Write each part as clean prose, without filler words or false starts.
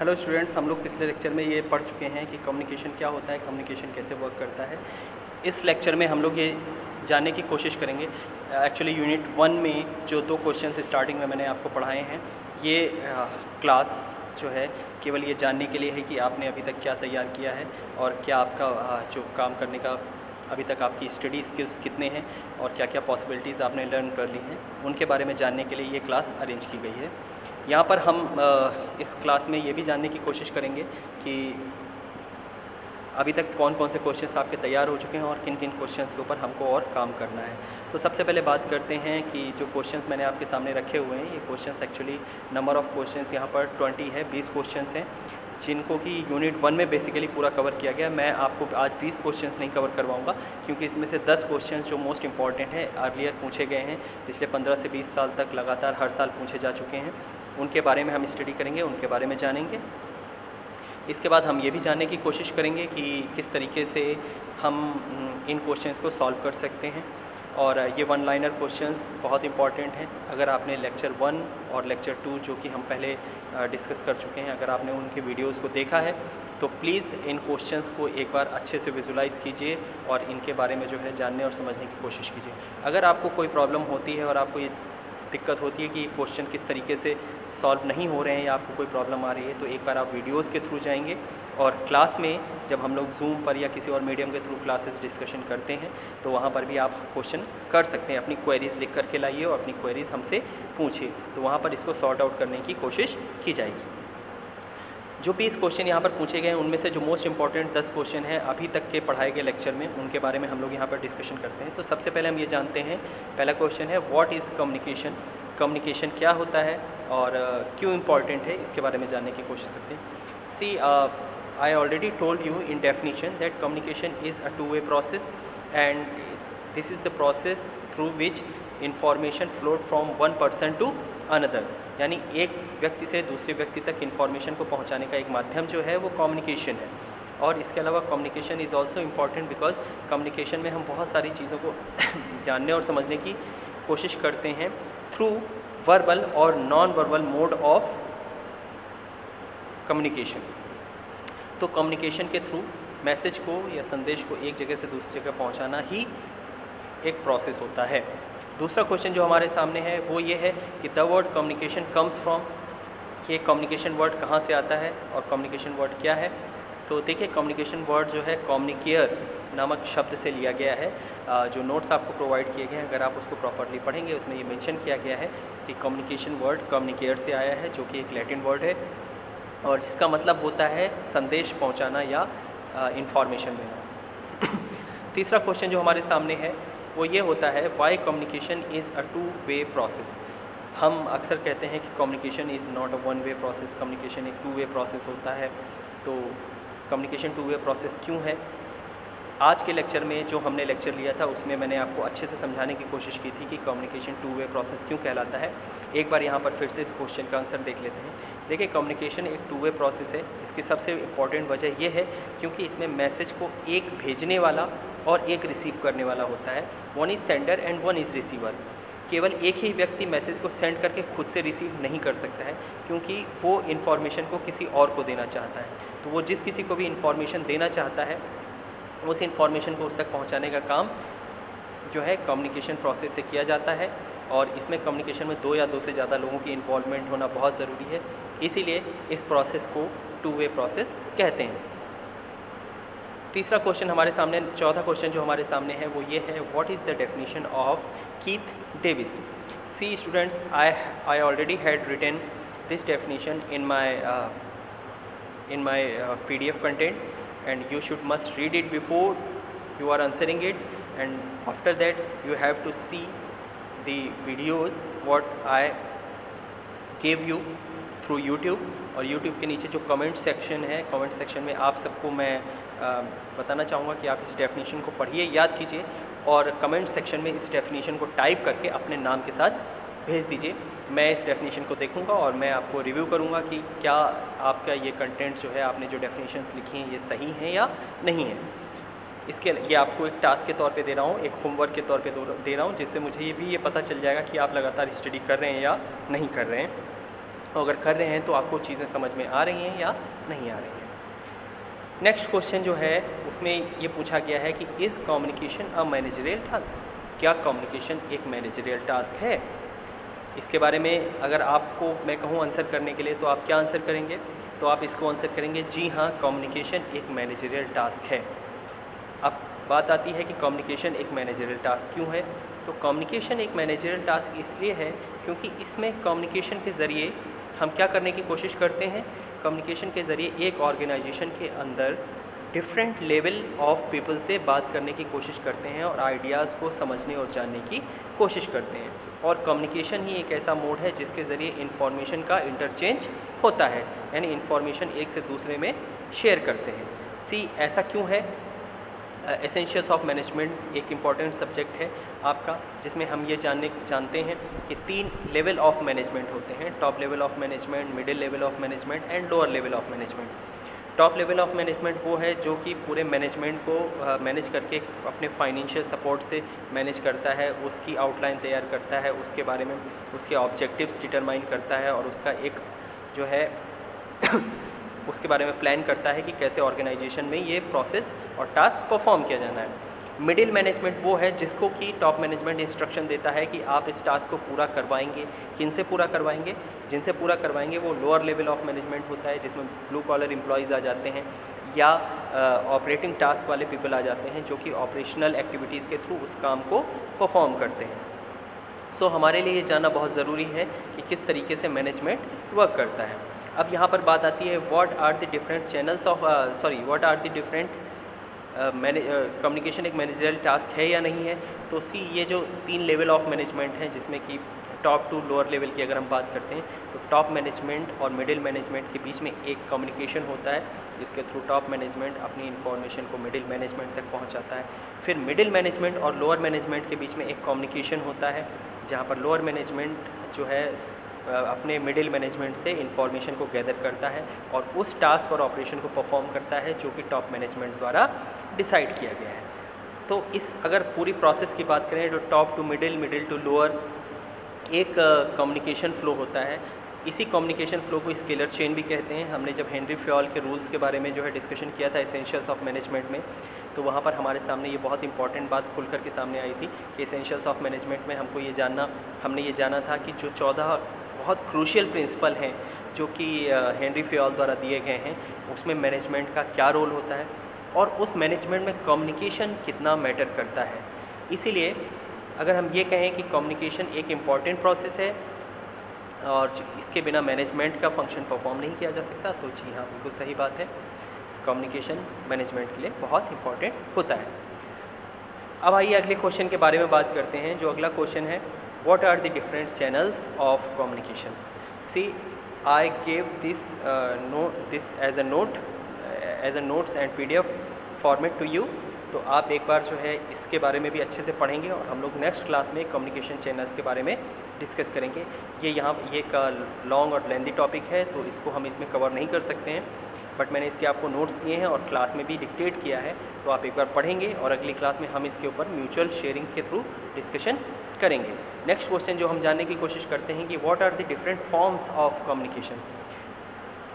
Hello students, हम लोग पिछले लेक्चर में ये पढ़ चुके हैं कि कम्युनिकेशन क्या होता है, कम्युनिकेशन कैसे वर्क करता है। इस लेक्चर में हम लोग ये जानने की कोशिश करेंगे। एक्चुअली यूनिट 1 में जो 2 क्वेश्चन स्टार्टिंग में मैंने आपको पढ़ाए हैं, ये क्लास जो है केवल ये जानने के लिए है कि आपने अभी तक क्या तैयार किया है और क्या आपका जो काम करने का अभी तक आपकी स्टडी स्किल्स कितने हैं और क्या क्या पॉसिबिलिटीज़ आपने लर्न कर ली हैं, उनके बारे में जानने के लिए ये क्लास अरेंज की गई है। यहाँ पर हम इस क्लास में ये भी जानने की कोशिश करेंगे कि अभी तक कौन कौन से क्वेश्चंस आपके तैयार हो चुके हैं और किन किन क्वेश्चंस के ऊपर हमको और काम करना है। तो सबसे पहले बात करते हैं कि जो क्वेश्चंस मैंने आपके सामने रखे हुए हैं, ये questions actually number of questions यहाँ पर 20 है, 20 क्वेश्चंस हैं जिनको कि यूनिट 1 में बेसिकली पूरा कवर किया गया। मैं आपको आज 20 क्वेश्चंस नहीं कवर करवाऊंगा क्योंकि इसमें से 10 क्वेश्चंस जो मोस्ट इंपॉर्टेंट है अर्लियर पूछे गए हैं, पिछले 15 से 20 साल तक लगातार हर साल पूछे जा चुके हैं, उनके बारे में हम स्टडी करेंगे, उनके बारे में जानेंगे। इसके बाद हम ये भी जानने की कोशिश करेंगे कि किस तरीके से हम इन क्वेश्चंस को सॉल्व कर सकते हैं। और ये वन लाइनर क्वेश्चंस बहुत इंपॉर्टेंट हैं। अगर आपने लेक्चर 1 और लेक्चर 2 जो कि हम पहले डिस्कस कर चुके हैं, अगर आपने उनके वीडियोस को देखा है तो प्लीज़ इन क्वेश्चंस को एक बार अच्छे से विजुलाइज़ कीजिए और इनके बारे में जो है जानने और समझने की कोशिश कीजिए। अगर आपको कोई प्रॉब्लम होती है और आपको ये दिक्कत होती है कि क्वेश्चन किस तरीके से सॉल्व नहीं हो रहे हैं या आपको कोई प्रॉब्लम आ रही है, तो एक बार आप वीडियोस के थ्रू जाएंगे और क्लास में जब हम लोग जूम पर या किसी और मीडियम के थ्रू क्लासेस डिस्कशन करते हैं तो वहाँ पर भी आप क्वेश्चन कर सकते हैं। अपनी क्वेरीज़ लिख करके लाइए और अपनी क्वेरीज़ हमसे पूछिए, तो वहाँ पर इसको सॉर्ट आउट करने की कोशिश की जाएगी। जो 20 क्वेश्चन यहाँ पर पूछे गए हैं उनमें से जो मोस्ट इंपॉर्टेंट 10 क्वेश्चन हैं अभी तक के पढ़ाए गए लेक्चर में, उनके बारे में हम लोग यहाँ पर डिस्कशन करते हैं। तो सबसे पहले हम ये जानते हैं, पहला क्वेश्चन है व्हाट इज़ कम्युनिकेशन। कम्युनिकेशन क्या होता है और क्यों इम्पॉर्टेंट है, इसके बारे में जानने की कोशिश करते हैं। See I already told you in definition that communication is a 2-way process and this is the process through which information flowed from one person to another. यानी एक व्यक्ति से दूसरे व्यक्ति तक इन्फॉर्मेशन को पहुंचाने का एक माध्यम जो है वो कम्युनिकेशन है। और इसके अलावा communication is also important because communication में हम बहुत सारी चीज़ों को जानने और समझने की कोशिश करते हैं थ्रू वर्बल और non verbal mode of communication. तो कम्युनिकेशन के थ्रू मैसेज को या संदेश को एक जगह से दूसरी जगह पहुंचाना ही एक प्रोसेस होता है। दूसरा क्वेश्चन जो हमारे सामने है वो ये है कि the word communication comes from. ये कम्युनिकेशन वर्ड कहाँ से आता है और कम्युनिकेशन वर्ड क्या है। तो देखिए, कम्युनिकेशन वर्ड जो है कम्युनिकेयर नामक शब्द से लिया गया है। जो नोट्स आपको प्रोवाइड किए गए हैं, अगर आप उसको प्रॉपर्ली पढ़ेंगे उसमें ये मेंशन किया गया है कि कम्युनिकेशन वर्ड कम्युनिकेयर से आया है, जो कि एक लैटिन वर्ड है और जिसका मतलब होता है संदेश पहुँचाना या इंफॉर्मेशन देना। तीसरा क्वेश्चन जो हमारे सामने है वो ये होता है why communication is a 2-way process. हम अक्सर कहते हैं कि communication is not a 1-way process, communication एक 2-way प्रोसेस होता है। तो कम्युनिकेशन 2-way प्रोसेस क्यों है? आज के लेक्चर में जो हमने लेक्चर लिया था उसमें मैंने आपको अच्छे से समझाने की कोशिश की थी कि कम्युनिकेशन 2-way प्रोसेस क्यों कहलाता है। एक बार यहाँ पर फिर से इस क्वेश्चन का आंसर देख लेते हैं। देखिए, कम्युनिकेशन एक 2-way प्रोसेस है। इसकी सबसे इम्पॉर्टेंट वजह यह है क्योंकि इसमें मैसेज को एक भेजने वाला और एक रिसीव करने वाला होता है। One is sender and one is receiver. केवल एक ही व्यक्ति मैसेज को सेंड करके खुद से रिसीव नहीं कर सकता है क्योंकि वो इन्फॉर्मेशन को किसी और को देना चाहता है। तो वो जिस किसी को भी इन्फॉर्मेशन देना चाहता है उस इन्फॉर्मेशन को उस तक पहुंचाने का काम जो है कम्युनिकेशन प्रोसेस से किया जाता है। और इसमें कम्युनिकेशन में 2 या 2 से ज़्यादा लोगों की इन्वॉल्वमेंट होना बहुत ज़रूरी है, इसीलिए इस प्रोसेस को 2-way प्रोसेस कहते हैं। तीसरा क्वेश्चन हमारे सामने, चौथा क्वेश्चन जो हमारे सामने है वो ये है what is the definition of Keith Davis. See students, I already had written this definition in my PDF content and you should must read it before you are answering it, and after that you have to see the videos what I gave you through YouTube। और YouTube के नीचे जो comment section है, comment section में आप सबको मैं बताना चाहूँगा कि आप इस डेफिनेशन को पढ़िए, याद कीजिए और कमेंट सेक्शन में इस डेफिनेशन को टाइप करके अपने नाम के साथ भेज दीजिए। मैं इस डेफिनेशन को देखूंगा और मैं आपको रिव्यू करूंगा कि क्या आपका ये कंटेंट जो है, आपने जो डेफिनेशंस लिखी हैं, ये सही हैं या नहीं है। इसके ये आपको एक टास्क के तौर पे दे रहा हूँ, एक होमवर्क के तौर पे दे रहा हूँ, जिससे मुझे ये पता चल जाएगा कि आप लगातार स्टडी कर रहे हैं या नहीं कर रहे हैं। अगर कर रहे हैं तो आपको चीज़ें समझ में आ रही हैं या नहीं आ रही हैं। नेक्स्ट क्वेश्चन जो है उसमें ये पूछा गया है कि is communication a managerial task, क्या कम्युनिकेशन एक मैनेजरियल टास्क है? इसके बारे में अगर आपको मैं कहूँ आंसर करने के लिए तो आप क्या आंसर करेंगे? तो आप इसको आंसर करेंगे जी हाँ, कम्युनिकेशन एक मैनेजरियल टास्क है। अब बात आती है कि कम्युनिकेशन एक मैनेजरियल टास्क क्यों है? तो कम्युनिकेशन एक मैनेजरियल टास्क इसलिए है क्योंकि इसमें कम्युनिकेशन के ज़रिए हम क्या करने की कोशिश करते हैं? कम्युनिकेशन के ज़रिए एक ऑर्गेनाइजेशन के अंदर डिफरेंट लेवल ऑफ पीपल से बात करने की कोशिश करते हैं और आइडियाज़ को समझने और जानने की कोशिश करते हैं। और कम्युनिकेशन ही एक ऐसा मोड है जिसके ज़रिए इंफॉर्मेशन का इंटरचेंज होता है, यानी इंफॉर्मेशन एक से दूसरे में शेयर करते हैं। सी ऐसा क्यों है? एसेंशियल्स ऑफ मैनेजमेंट एक इम्पॉर्टेंट सब्जेक्ट है आपका, जिसमें हम ये जानते हैं कि 3 लेवल ऑफ मैनेजमेंट होते हैं, top level of management, middle level of management and lower level of management. Top level of management वो है जो कि पूरे मैनेजमेंट को मैनेज करके अपने फाइनेंशियल सपोर्ट से मैनेज करता है, उसकी आउटलाइन तैयार करता है, उसके बारे में उसके ऑब्जेक्टिव्स डिटरमाइन करता है और उसका एक जो है उसके बारे में प्लान करता है कि कैसे ऑर्गेनाइजेशन में ये प्रोसेस और टास्क परफॉर्म किया जाना है। मिडिल मैनेजमेंट वो है जिसको कि टॉप मैनेजमेंट इंस्ट्रक्शन देता है कि आप इस टास्क को पूरा करवाएंगे। किन से पूरा करवाएंगे? जिनसे पूरा करवाएंगे वो लोअर लेवल ऑफ मैनेजमेंट होता है, जिसमें ब्लू कॉलर एम्प्लॉयज़ आ जाते हैं या ऑपरेटिंग टास्क वाले पीपल आ जाते हैं जो कि ऑपरेशनल एक्टिविटीज़ के थ्रू उस काम को परफॉर्म करते हैं। सो हमारे लिए ये जानना बहुत ज़रूरी है कि किस तरीके से मैनेजमेंट वर्क करता है। अब यहाँ पर बात आती है what are the different channels of what are the different communication एक मैनेजरियल टास्क है या नहीं है? तो सी ये जो 3 लेवल ऑफ मैनेजमेंट हैं जिसमें कि टॉप टू लोअर लेवल की अगर हम बात करते हैं तो टॉप मैनेजमेंट और मिडिल मैनेजमेंट के बीच में एक कम्युनिकेशन होता है जिसके थ्रू टॉप मैनेजमेंट अपनी इन्फॉर्मेशन को मिडिल मैनेजमेंट तक पहुंचाता है। फिर मिडिल मैनेजमेंट और लोअर मैनेजमेंट के बीच में एक कम्युनिकेशन होता है जहां पर लोअर मैनेजमेंट जो है अपने मिडिल मैनेजमेंट से इन्फॉर्मेशन को गैदर करता है और उस टास्क और ऑपरेशन को परफॉर्म करता है जो कि टॉप मैनेजमेंट द्वारा डिसाइड किया गया है। तो इस अगर पूरी प्रोसेस की बात करें तो top to middle, middle to lower एक कम्युनिकेशन फ़्लो होता है। इसी कम्युनिकेशन फ़्लो को स्केलर चेन भी कहते हैं। हमने जब हेनरी फ्योल के रूल्स के बारे में जो है डिस्कशन किया था एसेंशियल्स ऑफ मैनेजमेंट में, तो वहाँ पर हमारे सामने ये बहुत इंपॉर्टेंट बात खुल कर के सामने आई थी कि एसेंशियल्स ऑफ मैनेजमेंट में हमने ये जाना था कि जो 14 बहुत क्रूशियल प्रिंसिपल हैं जो कि हेनरी फ्योल द्वारा दिए गए हैं, उसमें मैनेजमेंट का क्या रोल होता है और उस मैनेजमेंट में कम्युनिकेशन कितना मैटर करता है। इसीलिए अगर हम ये कहें कि कम्युनिकेशन एक इम्पॉर्टेंट प्रोसेस है और इसके बिना मैनेजमेंट का फंक्शन परफॉर्म नहीं किया जा सकता, तो जी हाँ, बिल्कुल सही बात है, कम्युनिकेशन मैनेजमेंट के लिए बहुत इम्पॉर्टेंट होता है। अब आइए अगले क्वेश्चन के बारे में बात करते हैं। जो अगला क्वेश्चन है, what are the different channels of communication? See I gave this as a notes and PDF format to you. तो आप एक बार जो है इसके बारे में भी अच्छे से पढ़ेंगे और हम लोग नेक्स्ट क्लास में कम्युनिकेशन चैनल्स के बारे में डिस्कस करेंगे। ये एक लॉन्ग और लेंदी टॉपिक है तो इसको हम इसमें कवर नहीं कर सकते हैं, बट मैंने इसके आपको नोट्स दिए हैं और क्लास में भी डिक्टेट किया है, तो आप एक बार पढ़ेंगे और अगली क्लास में हम इसके ऊपर म्यूचुअल शेयरिंग के थ्रू डिस्कशन करेंगे। नेक्स्ट क्वेश्चन जो हम जानने की कोशिश करते हैं कि what are the different forms of communication?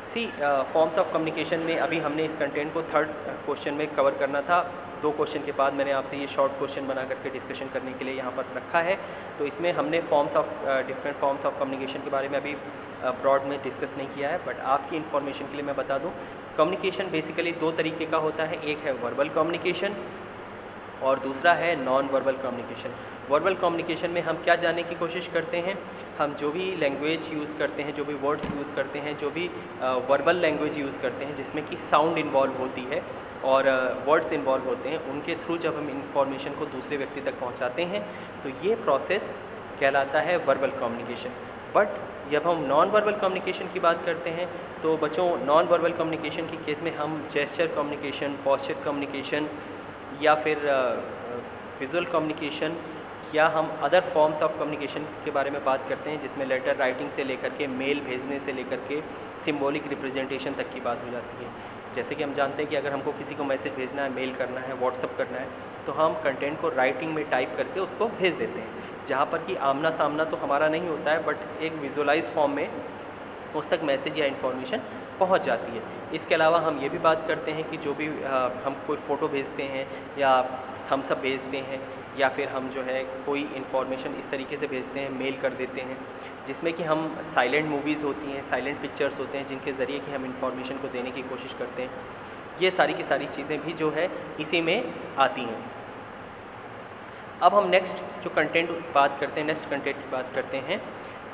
See forms of communication में अभी हमने इस कंटेंट को थर्ड क्वेश्चन में कवर करना था। 2 क्वेश्चन के बाद मैंने आपसे ये शॉर्ट क्वेश्चन बना करके डिस्कशन करने के लिए यहाँ पर रखा है। तो इसमें हमने डिफरेंट फॉर्म्स ऑफ कम्युनिकेशन के बारे में अभी ब्रॉड में डिस्कस नहीं किया है, बट आपकी इन्फॉर्मेशन के लिए मैं बता दूँ, कम्युनिकेशन बेसिकली 2 तरीके का होता है। एक है वर्बल कम्युनिकेशन और दूसरा है non verbal communication. Verbal communication में हम क्या जानने की कोशिश करते हैं? हम जो भी लैंग्वेज यूज़ करते हैं, जो भी वर्ड्स यूज़ करते हैं, जो भी वर्बल लैंग्वेज यूज़ करते हैं जिसमें कि साउंड इन्वॉल्व होती है और वर्ड्स इन्वॉल्व होते हैं, उनके थ्रू जब हम इंफॉर्मेशन को दूसरे व्यक्ति तक पहुंचाते हैं तो ये प्रोसेस कहलाता है वर्बल कम्युनिकेशन। बट जब हम नॉन वर्बल कम्युनिकेशन की बात करते हैं तो बच्चों, नॉन वर्बल कम्युनिकेशन के केस में हम जेस्चर कम्युनिकेशन, पोस्चर कम्युनिकेशन या फिर विजुअल कम्युनिकेशन या हम अदर फॉर्म्स ऑफ कम्युनिकेशन के बारे में बात करते हैं जिसमें लेटर राइटिंग से लेकर के मेल भेजने से लेकर के सिंबॉलिक रिप्रेजेंटेशन तक की बात हो जाती है। जैसे कि हम जानते हैं कि अगर हमको किसी को मैसेज भेजना है, मेल करना है, व्हाट्सअप करना है, तो हम कंटेंट को राइटिंग में टाइप करके उसको भेज देते हैं, जहाँ पर कि आमना सामना तो हमारा नहीं होता है, बट एक विजुअलाइज फॉर्म में उस तक मैसेज या इन्फॉर्मेशन पहुंच जाती है। इसके अलावा हम ये भी बात करते हैं कि जो भी हम कोई फ़ोटो भेजते हैं या थम्स अप भेजते हैं या फिर हम जो है कोई इन्फॉर्मेशन इस तरीके से भेजते हैं, मेल कर देते हैं, जिसमें कि हम साइलेंट मूवीज़ होती हैं, साइलेंट पिक्चर्स होते हैं, जिनके ज़रिए कि हम इन्फॉर्मेशन को देने की कोशिश करते हैं। ये सारी की सारी चीज़ें भी जो है इसी में आती हैं। अब हम नेक्स्ट जो कंटेंट बात करते हैं, नेक्स्ट कंटेंट की बात करते हैं,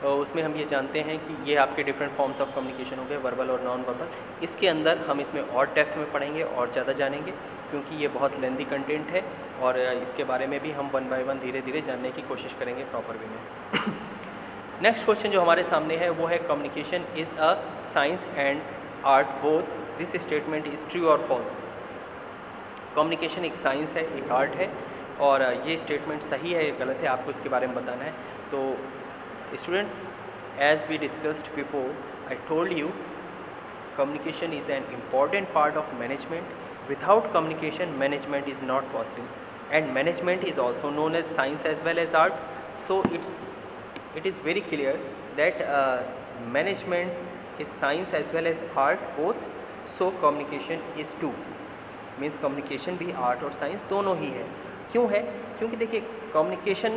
उसमें हम ये जानते हैं कि ये आपके डिफरेंट फॉर्म्स ऑफ कम्युनिकेशन हो गए, वर्बल और नॉन वर्बल। इसके अंदर हम इसमें और डेप्थ में पढ़ेंगे और ज़्यादा जानेंगे, क्योंकि ये बहुत लेंदी कंटेंट है और इसके बारे में भी हम वन बाय वन धीरे धीरे जानने की कोशिश करेंगे प्रॉपर वे में। नेक्स्ट क्वेश्चन जो हमारे सामने है वो है communication is a science and art both, this statement is true और फॉल्स। कम्युनिकेशन एक साइंस है, एक आर्ट है, और ये स्टेटमेंट सही है या गलत है आपको इसके बारे में बताना है। तो students, as we discussed before, I told you communication is an important part of management. Without communication, management is not possible, and management is also known as science as well as art. So it is very clear that management is science as well as art both. So communication is too, means communication भी art और science दोनों ही है। क्यों है? क्योंकि देखिए communication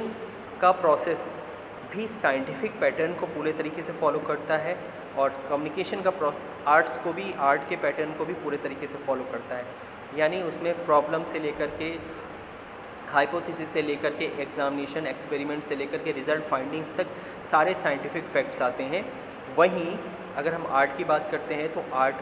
का process भी साइंटिफिक पैटर्न को पूरे तरीके से फॉलो करता है, और कम्युनिकेशन का प्रोसेस आर्ट्स को भी, आर्ट के पैटर्न को भी पूरे तरीके से फॉलो करता है। यानी उसमें प्रॉब्लम से लेकर के, हाइपोथेसिस से लेकर के, एग्जामिनेशन, एक्सपेरिमेंट से लेकर के रिजल्ट फाइंडिंग्स तक सारे साइंटिफिक फैक्ट्स आते हैं। वहीं अगर हम आर्ट की बात करते हैं तो आर्ट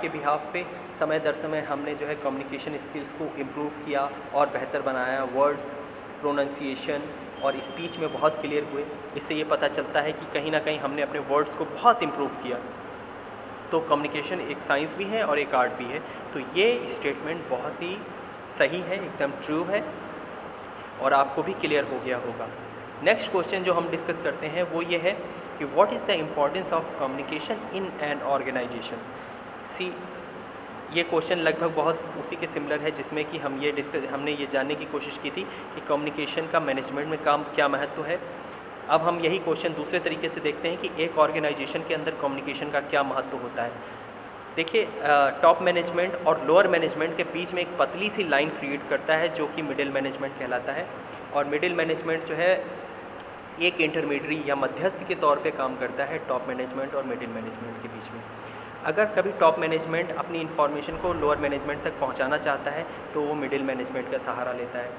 के बिहाफ पे समय दर समय हमने जो है कम्युनिकेशन स्किल्स को इम्प्रूव किया और बेहतर बनाया, वर्ड्स, प्रोनाउंसिएशन और स्पीच में बहुत क्लियर हुए। इससे ये पता चलता है कि कहीं ना कहीं हमने अपने वर्ड्स को बहुत इम्प्रूव किया। तो कम्युनिकेशन एक साइंस भी है और एक आर्ट भी है। तो ये स्टेटमेंट बहुत ही सही है, एकदम ट्रू है और आपको भी क्लियर हो गया होगा। नेक्स्ट क्वेश्चन जो हम डिस्कस करते हैं वो ये है कि what is the importance of communication in an organisation. See, ये क्वेश्चन लगभग बहुत उसी के सिमिलर है जिसमें कि हमने ये जानने की कोशिश की थी कि कम्युनिकेशन का मैनेजमेंट में क्या महत्व है। अब हम यही क्वेश्चन दूसरे तरीके से देखते हैं कि एक ऑर्गेनाइजेशन के अंदर कम्युनिकेशन का क्या महत्व होता है। देखिए, टॉप मैनेजमेंट और लोअर मैनेजमेंट के बीच में एक पतली सी लाइन क्रिएट करता है जो कि मिडिल मैनेजमेंट कहलाता है, और मिडिल मैनेजमेंट जो है एक इंटरमीडिएट या मध्यस्थ के तौर पे काम करता है टॉप मैनेजमेंट और मिडिल मैनेजमेंट के बीच में। अगर कभी टॉप मैनेजमेंट अपनी इन्फॉर्मेशन को लोअर मैनेजमेंट तक पहुंचाना चाहता है तो वो मिडिल मैनेजमेंट का सहारा लेता है।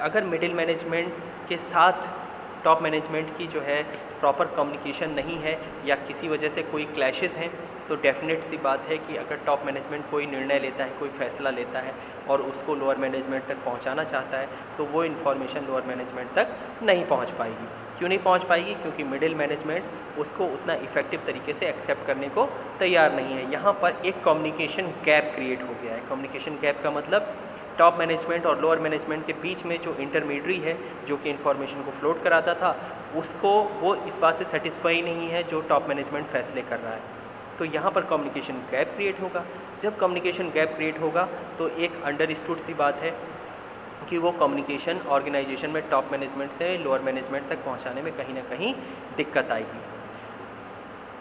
अगर मिडिल मैनेजमेंट के साथ टॉप मैनेजमेंट की जो है प्रॉपर कम्युनिकेशन नहीं है या किसी वजह से कोई क्लैशेस हैं, तो डेफिनेट सी बात है कि अगर टॉप मैनेजमेंट कोई निर्णय लेता है, कोई फैसला लेता है और उसको लोअर मैनेजमेंट तक पहुंचाना चाहता है तो वो इन्फॉर्मेशन लोअर मैनेजमेंट तक नहीं पहुंच पाएगी। क्यों नहीं पहुंच पाएगी? क्योंकि मिडिल मैनेजमेंट उसको उतना इफ़ेक्टिव तरीके से एक्सेप्ट करने को तैयार नहीं है। यहाँ पर एक कम्युनिकेशन गैप क्रिएट हो गया है। कम्युनिकेशन गैप का मतलब टॉप मैनेजमेंट और लोअर मैनेजमेंट के बीच में जो इंटरमीडिएट है जो कि इन्फॉर्मेशन को फ्लोट कराता था, उसको वो इस बात से सेटिस्फाई नहीं है जो टॉप मैनेजमेंट फैसले कर रहा है। तो यहाँ पर कम्युनिकेशन गैप क्रिएट होगा। जब कम्युनिकेशन गैप क्रिएट होगा तो एक अंडरस्टूड सी बात है कि वो कम्युनिकेशन ऑर्गेनाइजेशन में टॉप मैनेजमेंट से लोअर मैनेजमेंट तक पहुँचाने में कहीं ना कहीं दिक्कत आएगी।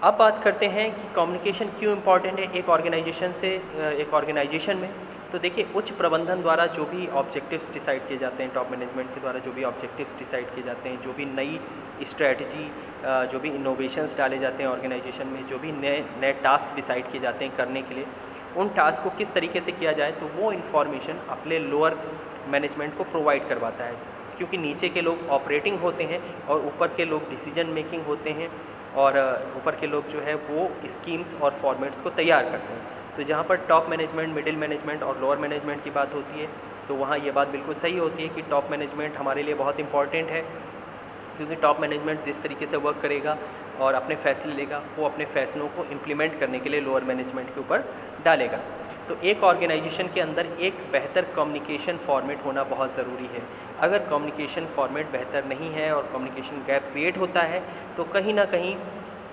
अब बात करते हैं कि कम्युनिकेशन क्यों इम्पॉर्टेंट है एक ऑर्गेनाइजेशन में। तो देखिए, उच्च प्रबंधन द्वारा जो भी ऑब्जेक्टिव्स डिसाइड किए जाते हैं, टॉप मैनेजमेंट के द्वारा जो भी ऑब्जेक्टिव्स डिसाइड किए जाते हैं, जो भी नई स्ट्रेटजी, जो भी इनोवेशंस डाले जाते हैं ऑर्गेनाइजेशन में, जो भी नए टास्क डिसाइड किए जाते हैं करने के लिए, उन टास्क को किस तरीके से किया जाए तो वो इन्फॉर्मेशन अपने लोअर मैनेजमेंट को प्रोवाइड करवाता है। क्योंकि नीचे के लोग ऑपरेटिंग होते हैं और ऊपर के लोग डिसीजन मेकिंग होते हैं, और ऊपर के लोग जो है वो स्कीम्स और फॉर्मेट्स को तैयार करते हैं। तो जहाँ पर टॉप मैनेजमेंट, मिडिल मैनेजमेंट और लोअर मैनेजमेंट की बात होती है तो वहाँ ये बात बिल्कुल सही होती है कि टॉप मैनेजमेंट हमारे लिए बहुत इंपॉर्टेंट है, क्योंकि टॉप मैनेजमेंट जिस तरीके से वर्क करेगा और अपने फैसले लेगा, वो अपने फैसलों को इम्प्लीमेंट करने के लिए लोअर मैनेजमेंट के ऊपर डालेगा। तो एक ऑर्गेनाइजेशन के अंदर एक बेहतर कम्युनिकेशन फॉर्मेट होना बहुत ज़रूरी है। अगर कम्युनिकेशन फॉर्मेट बेहतर नहीं है और कम्युनिकेशन गैप क्रिएट होता है तो कहीं ना कहीं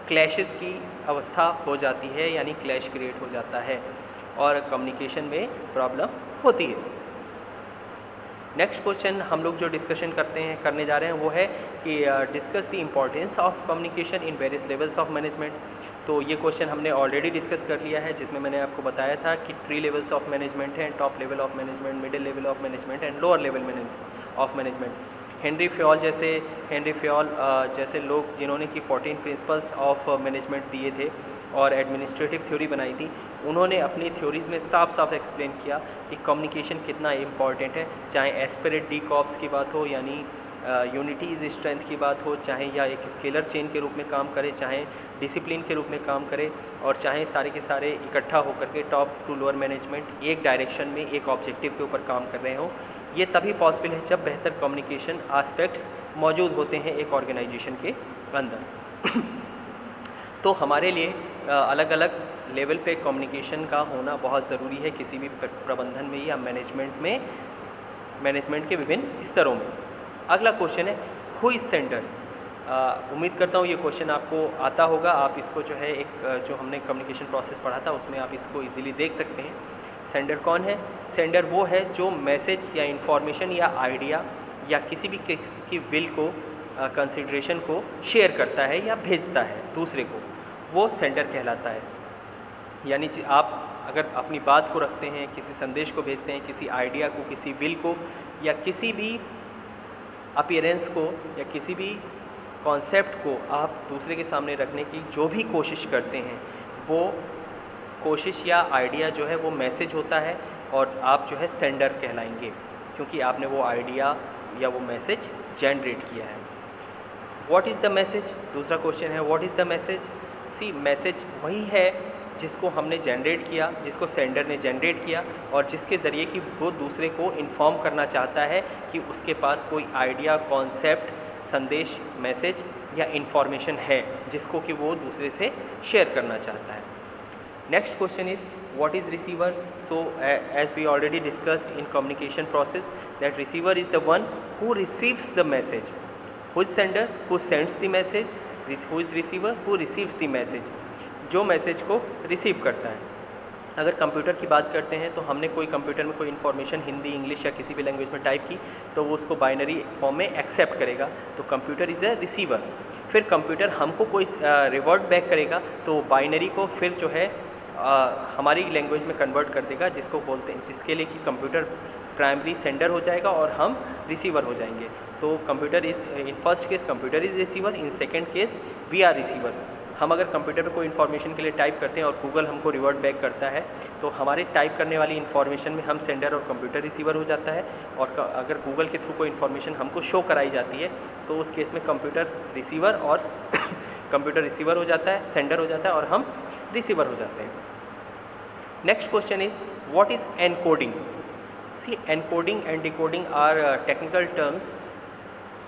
क्लैशेस की अवस्था हो जाती है, यानी क्लैश क्रिएट हो जाता है और कम्युनिकेशन में प्रॉब्लम होती है। नेक्स्ट क्वेश्चन हम लोग जो डिस्कशन करने जा रहे हैं वो है कि discuss the importance of communication in various levels of management. तो ये क्वेश्चन हमने ऑलरेडी डिस्कस कर लिया है, जिसमें मैंने आपको बताया था कि 3 लेवल्स ऑफ मैनेजमेंट हैं, top level of management, middle level of management and lower level of management. Henry Fayol जैसे लोग जिन्होंने कि 14 प्रिंसिपल्स ऑफ मैनेजमेंट दिए थे और एडमिनिस्ट्रेटिव थ्योरी बनाई थी, उन्होंने अपनी थ्योरीज़ में साफ साफ एक्सप्लेन किया कि कम्युनिकेशन कितना इम्पॉर्टेंट है, चाहे एस्पिरेट डी कॉप्स की बात हो यानी यूनिटीज़ स्ट्रेंथ की बात हो, चाहे या एक स्केलर चेन के रूप में काम करे, चाहे डिसिप्लिन के रूप में काम करे, और चाहे सारे के सारे इकट्ठा होकर के टॉप टू लोअर मैनेजमेंट एक डायरेक्शन में एक ऑब्जेक्टिव के ऊपर काम कर रहे हों। ये तभी पॉसिबल है जब बेहतर कम्युनिकेशन एस्पेक्ट्स मौजूद होते हैं एक ऑर्गेनाइजेशन के अंदर। तो हमारे लिए अलग अलग लेवल पे कम्युनिकेशन का होना बहुत ज़रूरी है किसी भी प्रबंधन में या मैनेजमेंट के विभिन्न स्तरों में। अगला क्वेश्चन है हु इज़ सेंडर। उम्मीद करता हूँ ये क्वेश्चन आपको आता होगा। आप इसको जो है एक जो हमने कम्युनिकेशन प्रोसेस पढ़ा था उसमें आप इसको इजीली देख सकते हैं। सेंडर कौन है? सेंडर वो है जो मैसेज या इंफॉर्मेशन या आइडिया या किसी भी की विल को कंसिडरेशन को शेयर करता है या भेजता है दूसरे को, वो सेंडर कहलाता है। यानी आप अगर अपनी बात को रखते हैं, किसी संदेश को भेजते हैं, किसी आइडिया को, किसी विल को या किसी भी अपीयरेंस को या किसी भी कॉन्सेप्ट को आप दूसरे के सामने रखने की जो भी कोशिश करते हैं, वो कोशिश या आइडिया जो है वो मैसेज होता है और आप जो है सेंडर कहलाएंगे, क्योंकि आपने वो आइडिया या वो मैसेज जनरेट किया है। What is the message? दूसरा क्वेश्चन है what is the message. See, message वही है जिसको हमने जनरेट किया, जिसको सेंडर ने जनरेट किया और जिसके ज़रिए कि वो दूसरे को इन्फॉर्म करना चाहता है कि उसके पास कोई आइडिया, कॉन्सेप्ट, संदेश, मैसेज या इन्फॉर्मेशन है जिसको कि वो दूसरे से शेयर करना चाहता है। Next question is what is receiver. So as we already discussed in communication process, that receiver is the one who receives the message. Who is sender? Who sends the message. Who is receiver? Who receives the message. जो message को receive करता है। अगर computer की बात करते हैं तो हमने कोई कंप्यूटर में कोई इन्फॉर्मेशन हिंदी, इंग्लिश या किसी भी लैंग्वेज में टाइप की तो वो उसको बाइनरी फॉर्म में एक्सेप्ट करेगा, तो कंप्यूटर इज़ अ रिसीवर। फिर कंप्यूटर हमको कोई रिवर्ट बैक करेगा तो बाइनरी को फिर जो है हमारी लैंग्वेज में कन्वर्ट कर देगा, जिसको बोलते हैं, जिसके लिए कि कंप्यूटर प्राइमरी सेंडर हो जाएगा और हम रिसीवर हो जाएंगे। तो computer is in first case computer is receiver, in second case we are receiver. हम अगर कंप्यूटर पे कोई इन्फॉर्मेशन के लिए टाइप करते हैं और गूगल हमको रिवर्ट बैक करता है तो हमारे टाइप करने वाली इन्फॉर्मेशन में हम सेंडर और कंप्यूटर रिसीवर हो जाता है, और अगर गूगल के थ्रू कोई इन्फॉर्मेशन हमको शो कराई जाती है तो उस केस में कंप्यूटर रिसीवर और कंप्यूटर रिसीवर हो जाता है, सेंडर हो जाता है और हम रिसीवर हो जाते हैं। Next question is what is encoding. See, encoding and decoding are technical terms.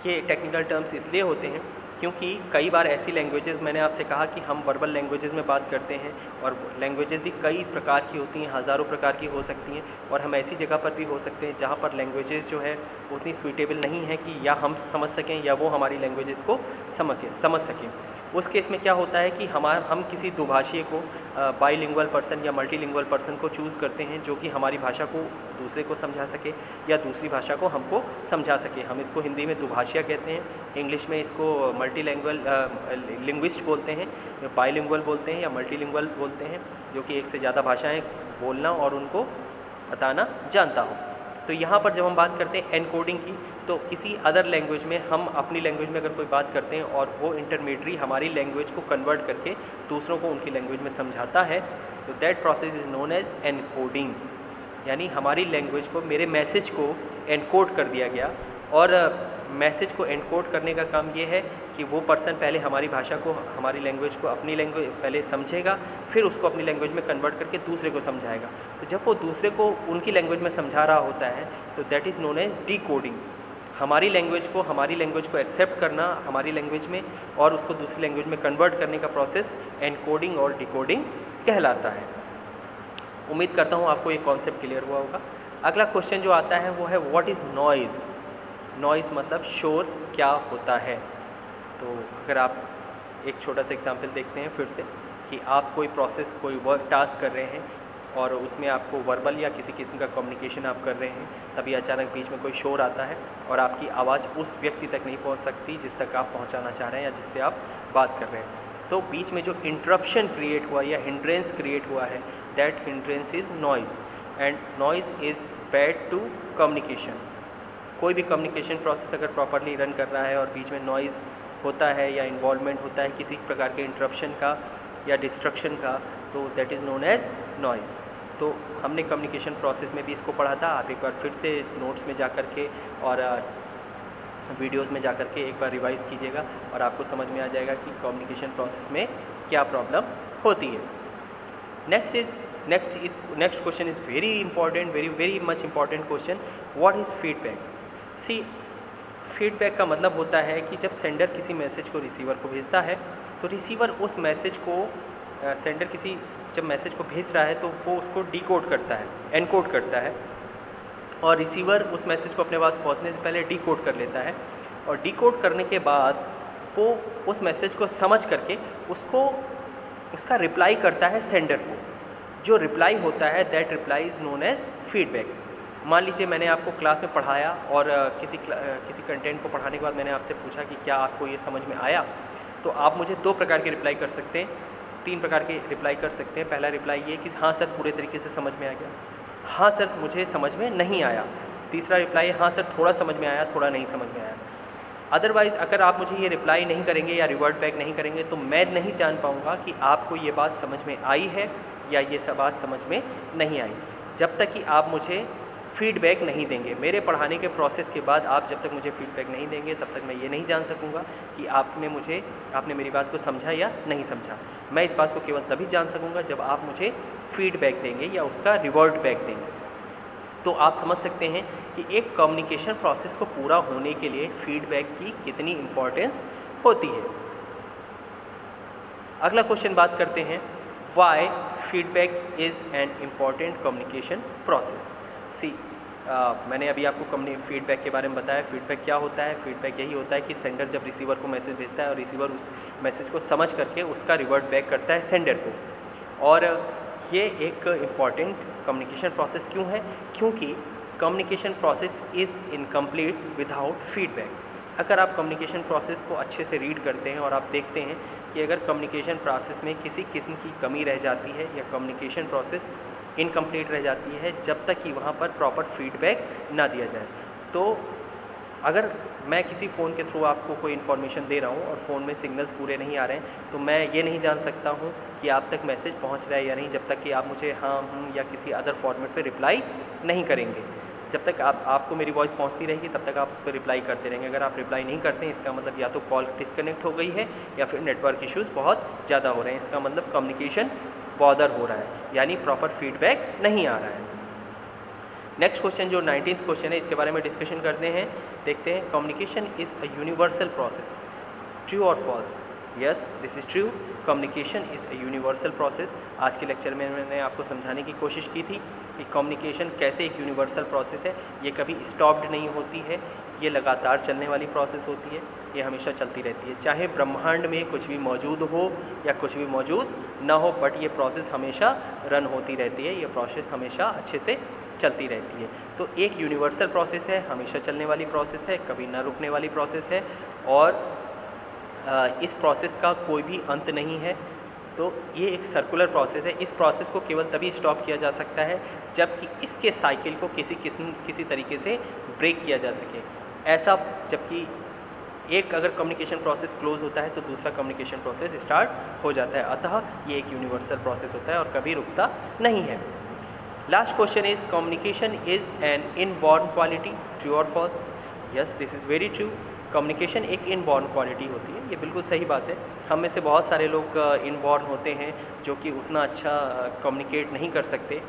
ये टेक्निकल टर्म्स इसलिए होते हैं क्योंकि कई बार ऐसी लैंग्वेजेस, मैंने आपसे कहा कि हम वर्बल लैंग्वेजेस में बात करते हैं और लैंग्वेजेस भी कई प्रकार की होती हैं, हज़ारों प्रकार की हो सकती हैं, और हम ऐसी जगह पर भी हो सकते हैं जहाँ पर लैंग्वेजेस जो है उतनी सूटेबल नहीं है कि या हम समझ सकें या वो हमारी लैंग्वेजेस को समझ सकें। उस केस में क्या होता है कि हम किसी दुभाषीय को, बाईलिंगुअल पर्सन या मल्टीलिंगुअल पर्सन को चूज़ करते हैं जो कि हमारी भाषा को दूसरे को समझा सके या दूसरी भाषा को हमको समझा सके। हम इसको हिंदी में दुभाषिया कहते हैं, इंग्लिश में इसको मल्टीलिंगुअल लिंग्विस्ट बोलते हैं, बाईलिंगुअल बोलते हैं या मल्टीलिंगुअल बोलते हैं, जो कि एक से ज़्यादा भाषाएँ बोलना और उनको बताना जानता हो। तो यहाँ पर जब हम बात करते हैं एनकोडिंग की, तो किसी अदर लैंग्वेज में हम अपनी लैंग्वेज में अगर कोई बात करते हैं और वो इंटरमीडिएट हमारी लैंग्वेज को कन्वर्ट करके दूसरों को उनकी लैंग्वेज में समझाता है, तो that process is known as encoding. यानी हमारी लैंग्वेज को, मेरे मैसेज को एनकोड कर दिया गया, और मैसेज को एनकोड करने का काम ये है कि वो पर्सन पहले हमारी भाषा को, हमारी लैंग्वेज को, अपनी लैंग्वेज पहले समझेगा, फिर उसको अपनी लैंग्वेज में कन्वर्ट करके दूसरे को समझाएगा। तो जब वो दूसरे को उनकी लैंग्वेज में समझा रहा होता है तो that is known as decoding. हमारी लैंग्वेज को एक्सेप्ट करना हमारी लैंग्वेज में और उसको दूसरी लैंग्वेज में कन्वर्ट करने का प्रोसेस एनकोडिंग और डिकोडिंग कहलाता है। उम्मीद करता हूँ आपको ये कॉन्सेप्ट क्लियर हुआ होगा। अगला क्वेश्चन जो आता है वो है व्हाट इज़ नॉइज़। नॉइज़ मतलब शोर क्या होता है। तो अगर आप एक छोटा सा एग्जांपल देखते हैं फिर से, कि आप कोई प्रोसेस, कोई वर्क टास्क कर रहे हैं और उसमें आपको वर्बल या किसी किस्म का कम्युनिकेशन आप कर रहे हैं, तभी अचानक बीच में कोई शोर आता है और आपकी आवाज़ उस व्यक्ति तक नहीं पहुंच सकती जिस तक आप पहुंचाना चाह रहे हैं या जिससे आप बात कर रहे हैं। तो बीच में जो इंटरप्शन क्रिएट हुआ या हिंड्रेंस क्रिएट हुआ है, that hindrance is noise, and noise is bad to communication. कोई भी कम्युनिकेशन प्रोसेस अगर प्रॉपरली रन कर रहा है और बीच में नॉइज़ होता है या इन्वॉल्वमेंट होता है किसी प्रकार के इंटरप्शन का या डिस्ट्रक्शन का, तो that is known as noise. तो हमने कम्युनिकेशन प्रोसेस में भी इसको पढ़ा था। आप एक बार फिर से नोट्स में जा कर के और वीडियोस में जा कर के एक बार रिवाइज़ कीजिएगा और आपको समझ में आ जाएगा कि कम्युनिकेशन प्रोसेस में क्या प्रॉब्लम होती है। Next question is very important, very much important question. What is feedback? See, feedback का मतलब होता है कि जब सेंडर किसी मैसेज को रिसीवर को भेजता है तो रिसीवर उस मैसेज को सेंडर जब मैसेज को भेज रहा है तो वो उसको डिकोड करता है, एनकोड करता है, और रिसीवर उस मैसेज को अपने पास पहुंचने से पहले डिकोड कर लेता है, और डिकोड करने के बाद वो उस मैसेज को समझ करके उसका रिप्लाई करता है सेंडर को। जो रिप्लाई होता है that reply is known as feedback. मान लीजिए मैंने आपको क्लास में पढ़ाया और किसी कंटेंट को पढ़ाने के बाद मैंने आपसे पूछा कि क्या आपको ये समझ में आया, तो आप मुझे 2 प्रकार के रिप्लाई कर सकते हैं, 3 प्रकार के रिप्लाई कर सकते हैं। पहला रिप्लाई ये कि हाँ सर पूरे तरीके से समझ में आ गया, हाँ सर मुझे समझ में नहीं आया। तीसरा रिप्लाई हाँ सर थोड़ा समझ में आया, थोड़ा नहीं समझ में आया। अदरवाइज़ अगर आप मुझे ये रिप्लाई नहीं करेंगे या रिवर्ट बैक नहीं करेंगे तो मैं नहीं जान पाऊँगा कि आपको ये बात समझ में आई है या ये सब बात समझ में नहीं आई। जब तक कि आप मुझे फीडबैक नहीं देंगे, मेरे पढ़ाने के प्रोसेस के बाद आप जब तक मुझे फीडबैक नहीं देंगे तब तक मैं ये नहीं जान सकूँगा कि आपने मेरी बात को समझा या नहीं समझा। मैं इस बात को केवल तभी जान सकूँगा जब आप मुझे फीडबैक देंगे या उसका रिवर्ट बैक देंगे। तो आप समझ सकते हैं कि एक कम्युनिकेशन प्रोसेस को पूरा होने के लिए फीडबैक की कितनी इम्पोर्टेंस होती है। अगला क्वेश्चन बात करते हैं, why feedback is an important communication process. See, मैंने अभी आपको फीडबैक के बारे में बताया। फीडबैक क्या होता है? फीडबैक यही होता है कि सेंडर जब रिसीवर को मैसेज भेजता है और रिसीवर उस मैसेज को समझ करके उसका रिवर्ट बैक करता है सेंडर को। और ये एक इम्पॉर्टेंट कम्युनिकेशन प्रोसेस क्यों है? क्योंकि communication process is incomplete without feedback. अगर आप कम्युनिकेशन प्रोसेस को अच्छे से रीड करते हैं और आप देखते हैं कि अगर कम्युनिकेशन प्रोसेस में किसी किस्म की कमी रह जाती है या कम्युनिकेशन प्रोसेस इनकम्प्लीट रह जाती है जब तक कि वहाँ पर प्रॉपर फीडबैक ना दिया जाए। तो अगर मैं किसी फ़ोन के थ्रू आपको कोई इन्फॉर्मेशन दे रहा हूँ और फ़ोन में सिग्नल्स पूरे नहीं आ रहे हैं तो मैं ये नहीं जान सकता हूँ कि आप तक मैसेज पहुँच रहा है या नहीं जब तक कि आप मुझे हाँ या किसी अदर फॉर्मेट पे रिप्लाई नहीं करेंगे। जब तक आपको मेरी वॉइस पहुँचती रहेगी तब तक आप उस पर रिप्लाई करते रहेंगे। अगर आप रिप्लाई नहीं करते हैं इसका मतलब या तो कॉल डिस्कनेक्ट हो गई है या फिर नेटवर्क इश्यूज़ बहुत ज़्यादा हो रहे हैं। इसका मतलब कम्युनिकेशन बॉदर हो रहा है, यानी प्रॉपर फीडबैक नहीं आ रहा है। नेक्स्ट क्वेश्चन जो 19th क्वेश्चन है इसके बारे में डिस्कशन करते हैं। देखते हैं, communication is a universal process, true और false? Yes, this is true. Communication is a universal process. आज के लेक्चर में मैंने आपको समझाने की कोशिश की थी कि कम्युनिकेशन कैसे एक यूनिवर्सल प्रोसेस है। ये कभी स्टॉप्ड नहीं होती है, ये लगातार चलने वाली प्रोसेस होती है, ये हमेशा चलती रहती है। चाहे ब्रह्मांड में कुछ भी मौजूद हो या कुछ भी मौजूद ना हो, बट ये प्रोसेस हमेशा रन होती रहती है, ये प्रोसेस हमेशा अच्छे से चलती रहती है। तो एक यूनिवर्सल प्रोसेस है, हमेशा चलने वाली प्रोसेस है, कभी ना रुकने वाली प्रोसेस है, और इस प्रोसेस का कोई भी अंत नहीं है। तो ये एक सर्कुलर प्रोसेस है। इस प्रोसेस को केवल तभी स्टॉप किया जा सकता है जबकि इसके साइकिल को किसी तरीके से ब्रेक किया जा सके। ऐसा जबकि एक अगर कम्युनिकेशन प्रोसेस क्लोज होता है तो दूसरा कम्युनिकेशन प्रोसेस स्टार्ट हो जाता है। अतः ये एक यूनिवर्सल प्रोसेस होता है और कभी रुकता नहीं है। Last question is, communication is an inborn quality, true और false? Yes, this is very true. Communication एक इनबॉर्न क्वालिटी होती है, ये बिल्कुल सही बात है। हम में से बहुत सारे लोग इनबॉर्न होते हैं जो कि उतना अच्छा कम्युनिकेट नहीं कर सकते।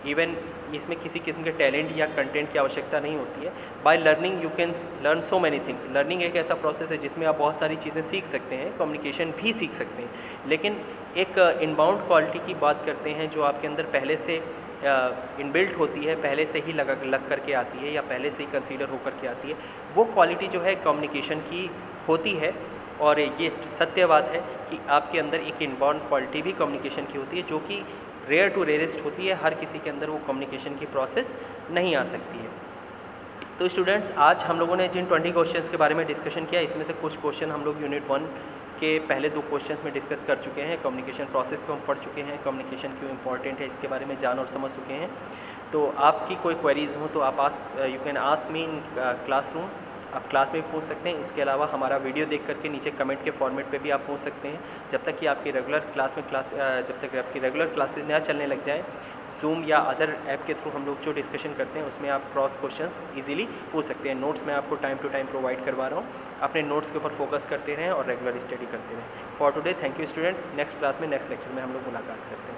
इवन इसमें किसी किस्म के टैलेंट या कंटेंट की आवश्यकता नहीं होती है। By learning you can learn so many things. Learning एक ऐसा प्रोसेस है जिसमें आप बहुत सारी चीज़ें सीख सकते हैं, कम्युनिकेशन भी सीख सकते हैं। लेकिन एक इनबाउंड क्वालिटी की बात करते हैं जो आपके अंदर पहले से इनबिल्ट होती है, पहले से ही लग करके आती है या पहले से ही कंसीडर होकर के आती है। वो क्वालिटी जो है कम्युनिकेशन की होती है, और ये सत्य बात है कि आपके अंदर एक इनबाउंड क्वालिटी भी कम्युनिकेशन की होती है जो कि रेयर टू रेयरेस्ट होती है। हर किसी के अंदर वो कम्युनिकेशन की प्रोसेस नहीं आ सकती है। तो स्टूडेंट्स, आज हम लोगों ने जिन 20 क्वेश्चंस के बारे में डिस्कशन किया इसमें से कुछ क्वेश्चन हम लोग यूनिट 1 के पहले 2 क्वेश्चंस में डिस्कस कर चुके हैं। कम्युनिकेशन प्रोसेस को हम पढ़ चुके हैं, कम्युनिकेशन क्यों इंपॉर्टेंट है इसके बारे में जान और समझ चुके हैं। तो आपकी कोई क्वेरीज़ हो तो आप you can ask me in classroom, आप क्लास में भी पूछ सकते हैं। इसके अलावा हमारा वीडियो देख करके नीचे कमेंट के फॉर्मेट पे भी आप पूछ सकते हैं। जब तक कि आपकी रेगुलर जब तक आपकी रेगुलर क्लासेस ना चलने लग जाएँ, जूम या अदर ऐप के थ्रू हम लोग जो डिस्कशन करते हैं उसमें आप क्रॉस क्वेश्चंस इजीली पूछ सकते हैं। नोट्स मैं आपको टाइम टू टाइम प्रोवाइड करवा रहा हूँ। अपने नोट्स के ऊपर फोकस करते रहें और रेगुलर स्टडी करते रहें। For today thank you students. Next class में नेक्स्ट लेक्चर में हम लोग मुलाकात करते हैं।